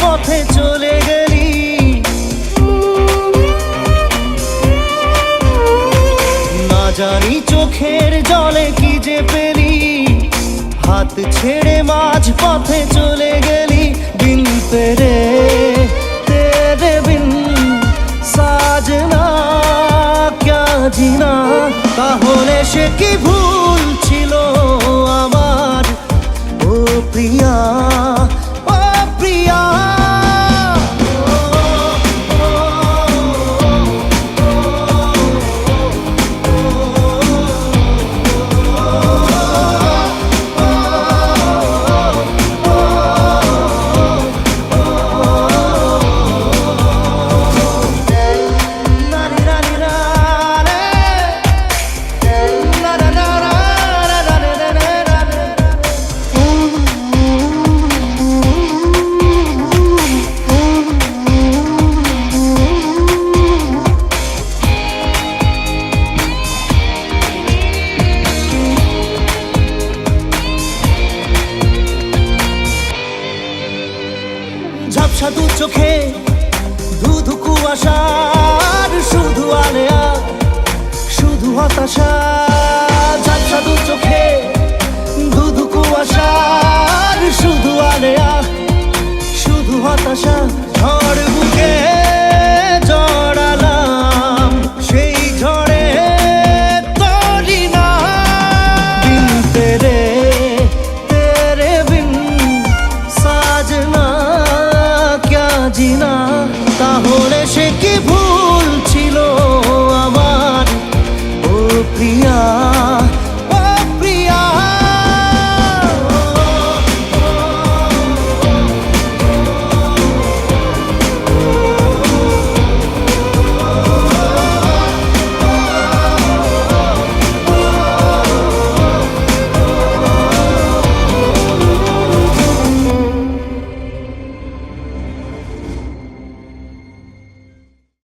পথে চলে গেলি। না জানি চোখের জলে কি যে পেলি, হাত ছেড়ে মাঝ পথে চলে গেলি। বিন তেরে তেরে বিন সাজনা ক্যা জিনা। তাহলে সে কি ভুল ছিল আমার ও প্রিয়া?